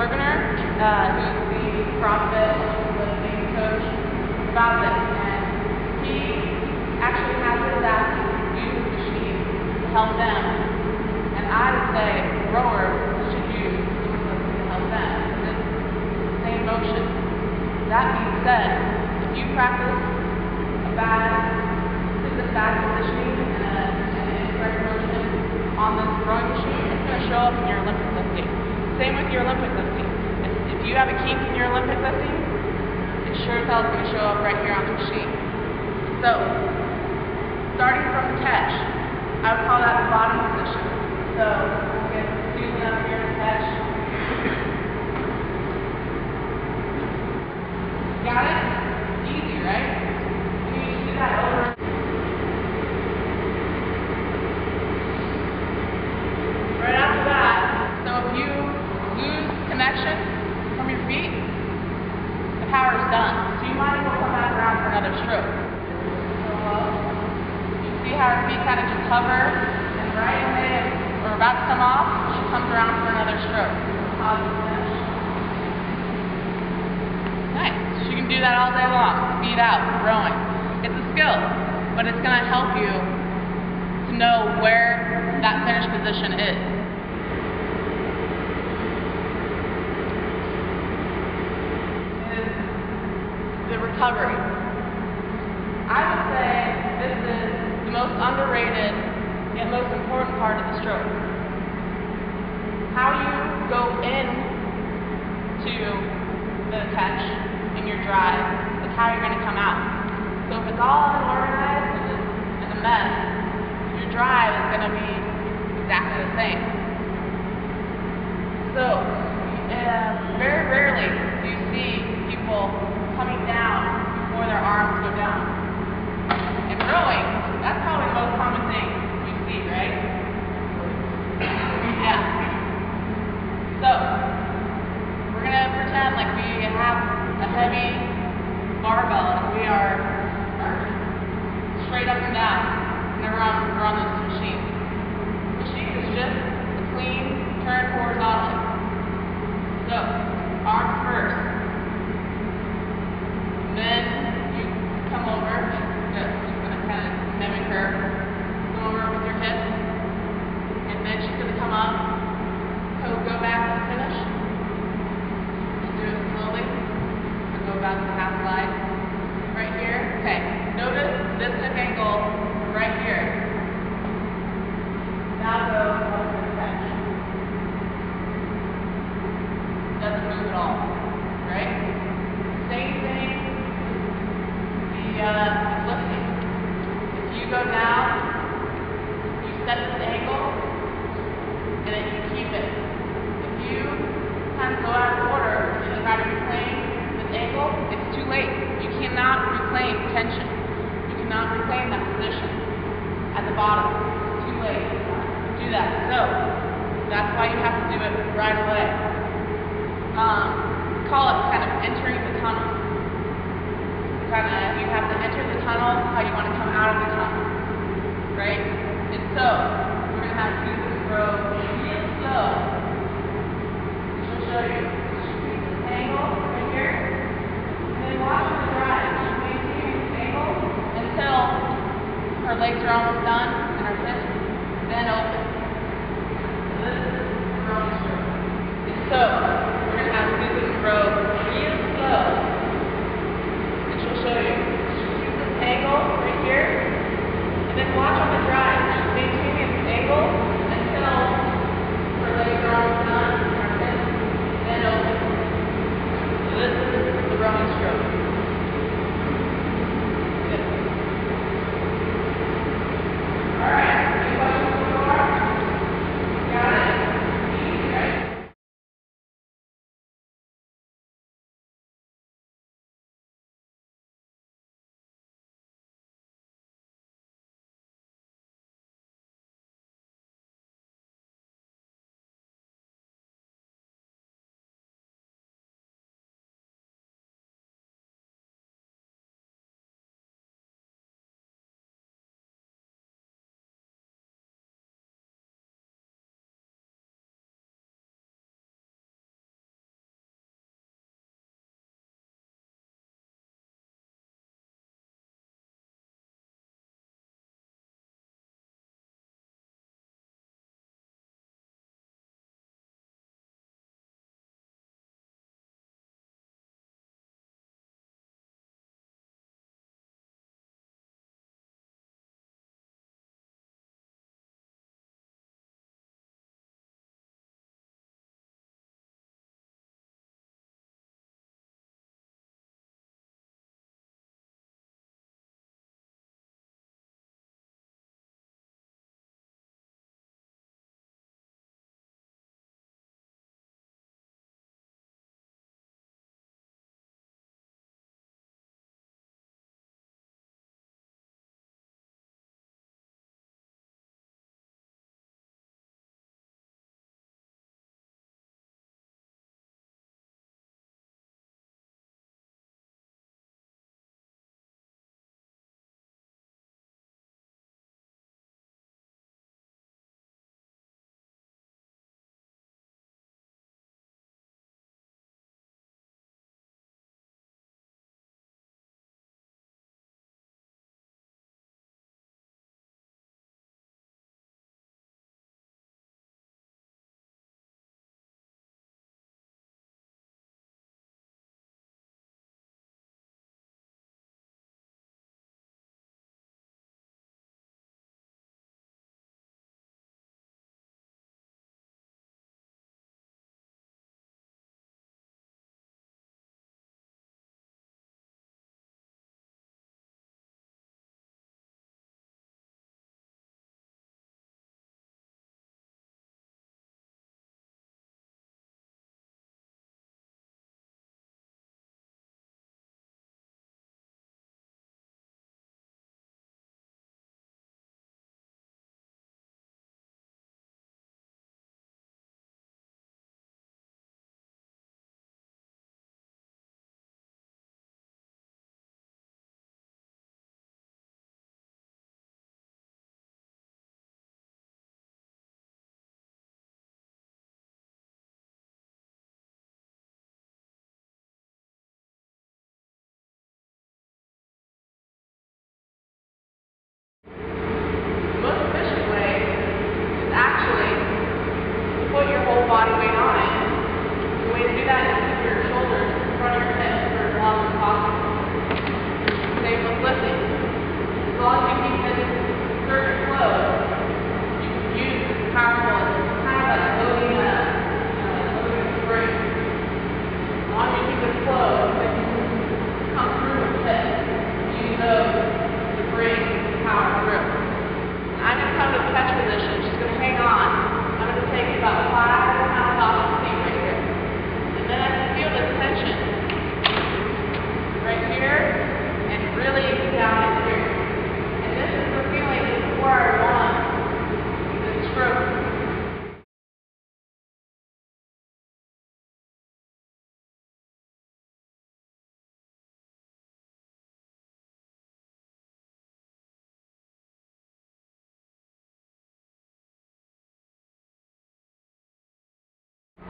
who's the CrossFit lifting coach, about this, and he actually has his athletes use the machine to help them, and I would say rowers should use the machine to help them. It's the same motion. That being said, if you practice a bad positioning and an incorrect motion on this rowing machine, it's going to show up in your Olympic lifting. Same with your Olympic lifting. If you have a kink in your Olympic lifting, it sure as hell is going to show up right here on the machine. So, starting from the catch, I would call that the bottom position. So, we'll get Susan up here to catch. Got it? Easy, right? And you just do that over. Right after that, so if you lose connection from your feet, the power is done. So you might as well come back around for another stroke. So you see how her feet kind of just hover, and right when we're about to come off, she comes around for another stroke. Nice. She can do that all day long. Speed out, rowing. It's a skill, but it's going to help you to know where that finish position is. The recovery. I would say this is the most underrated and most important part of the stroke. How you go in to the catch in your drive is how you're going to come out. So if it's all unorganized and a mess, your drive is going to be exactly the same. So very rarely do you see people coming down before their arms go down. In rowing, that's probably the most common thing you see, right? Yeah. So, we're going to pretend like we have a heavy barbell and we are straight up and down and we're on this machine. The machine is just a clean turn horizontally. So, arms first. Then you come over, I'm just going to kind of mimic her, come over with your hips, and then she's going to come up, go back to the finish, and do it slowly, and go back to the half slide, right here. Okay, notice this hip angle right here. Now go up to the catch. Doesn't move at all, right? Same thing. Lifting. If you go down, you set this angle, and then you keep it. If you kind of go out of order and try to reclaim this angle, it's too late. You cannot reclaim tension. You cannot reclaim that position at the bottom. It's too late to do that. So, that's why you have to do it right away. Call it kind of entering the tunnel. You have to enter the tunnel how you want to come out of the tunnel, right? And so, we're going to have Susan row real slow. She'll show you. She'll keep this angle right here, and then watch her drive. She'll maintain this angle until her legs are almost done and her hips then open. So this is the rowing stroke. And so, we're going to have Susan row real slow. Show you. She'll use this angle right here, and then watch on the drive. She's maintaining this angle until her legs are almost done, and her hips then open. So this is the rowing stroke. Good.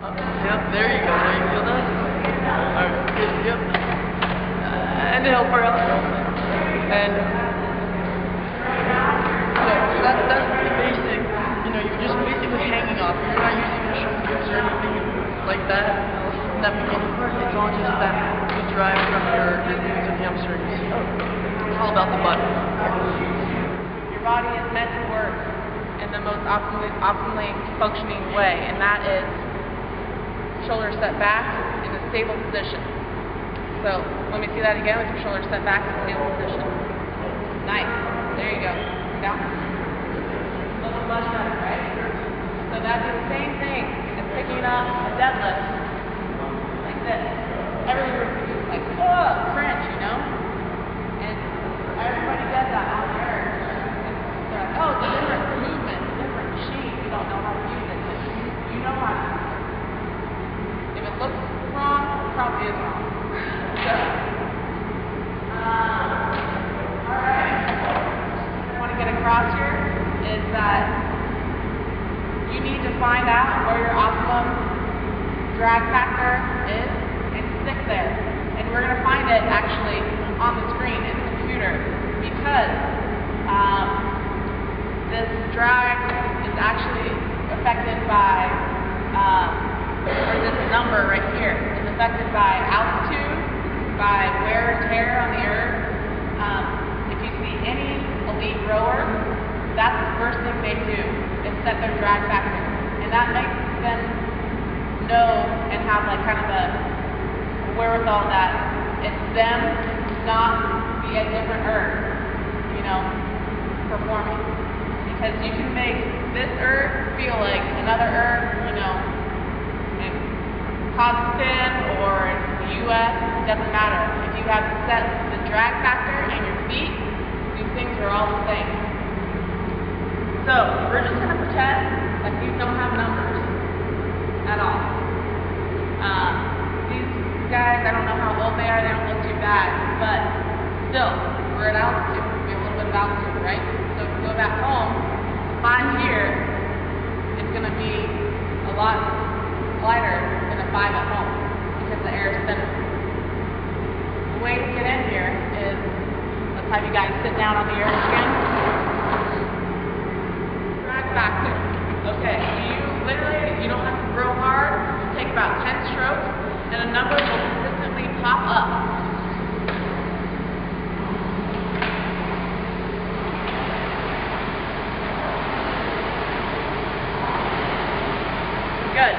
Yep, there you go. There you feel that? Alright, good, yep. And help her out. And so that's the basic, you know, you're just basically hanging off. You're not using your shoulders or anything like that. In that beginning part, it's all just that the drive from your glutes and hamstrings. It's all about the butt. Your body is meant to work in the most optimally functioning way, and that is shoulders set back in a stable position. So let me see that again with your shoulders set back in a stable position. Nice. There you go. Down. A little much better, right? So that'd be the same thing as picking up a deadlift like this. Everyone repeats like, oh, French, you know? And everybody does that on the earth. They're like, oh, it's a different movement, it's a different machine. You don't know how to use it. You know how to use it. If it looks wrong, it probably is wrong. So, alright. What I want to get across here is that you need to find out where your optimum drag factor is and stick there. And we're going to find it actually on the screen in the computer because this drag is actually affected by, or this number right here is affected by altitude, by wear and tear on the earth. If you see any elite rower, that's the first thing they do is set their drag factor. And that makes them know and have like kind of a wherewithal that it's them, not be a different earth, you know, performing. Because you can make this earth feel like another earth, you know, in Kazakhstan or in the US, it doesn't matter. If you have set the drag factor and your feet, these things are all the same. So we're just going to pretend like these don't have numbers at all. These guys, I don't know how old they are, they don't look too bad, but still, we're at altitude. We have a little bit of altitude, right? So if we go back home, 5 here is going to be a lot lighter than a 5 at home because the air is thinner. The way to get in here is, let's have you guys sit down on the air again. Drag factor. Okay, you don't have to grow hard. You take about 10 strokes and a number will consistently pop up. Good.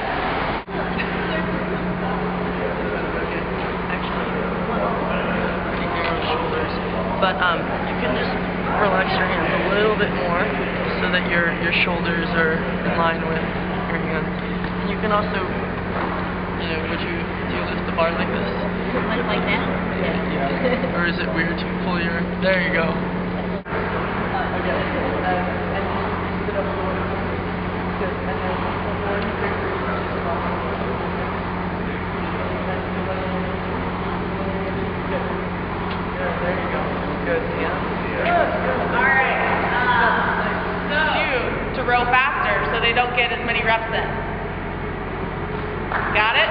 But you can just relax your hands a little bit more so that your shoulders are in line with your hands. And you can also, you know, do you lift the bar like this? Like that? Yeah. Or is it weird to pull your, there you go. Okay. And you sit up a little bit. Good. And then there you go. Good. Yeah. Good. All right. To row faster so they don't get as many reps in. Got it?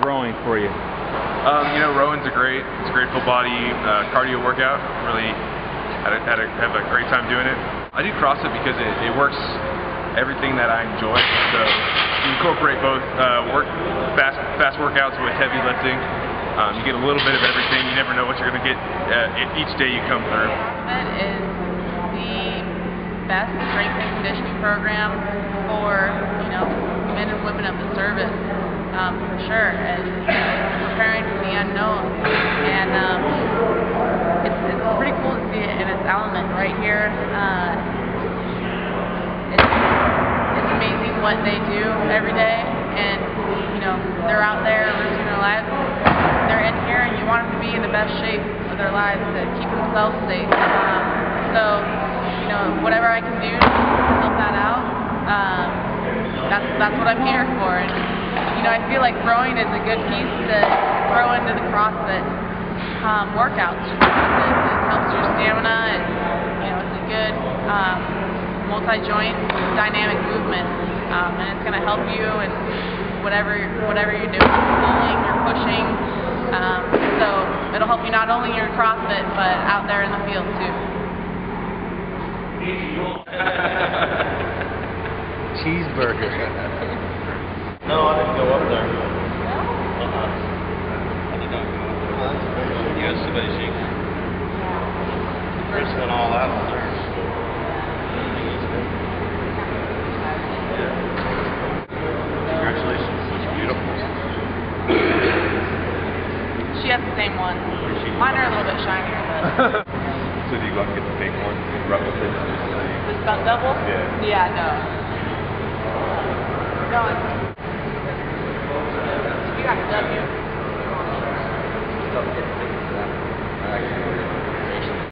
rowing for you? You know, rowing's it's a great full body cardio workout. Really have a great time doing it. I do CrossFit because it works everything that I enjoy. So you incorporate both fast workouts with heavy lifting. You get a little bit of everything. You never know what you're going to get each day you come through. CrossFit is the best strength and conditioning program for, you know, men and women of the service, for sure. And preparing for the unknown. And it's pretty cool to see it in its element right here. It's amazing what they do every day, and you know, they're out there risking their lives. They're in here, and you want them to be in the best shape of their lives to keep themselves safe. So, you know, whatever I can do to help that out, that's what I'm here for. And you know, I feel like rowing is a good piece to throw into the CrossFit workouts, just because it helps your stamina, and you know, it's a good multi-joint dynamic movement, and it's going to help you in whatever you're doing, pulling or pushing. So it'll help you not only in your CrossFit, but out there in the field too. Cheeseburger. No, I didn't go up there. No? I did not go up there. Oh, that's amazing. You know, somebody shaking. Chris went all out on there. Congratulations. It's beautiful. She has the same one. Mine are a little bit shinier, but... So do you go out and get the pink one? Rub with it? The stunt double? Yeah. Yeah, no. Going.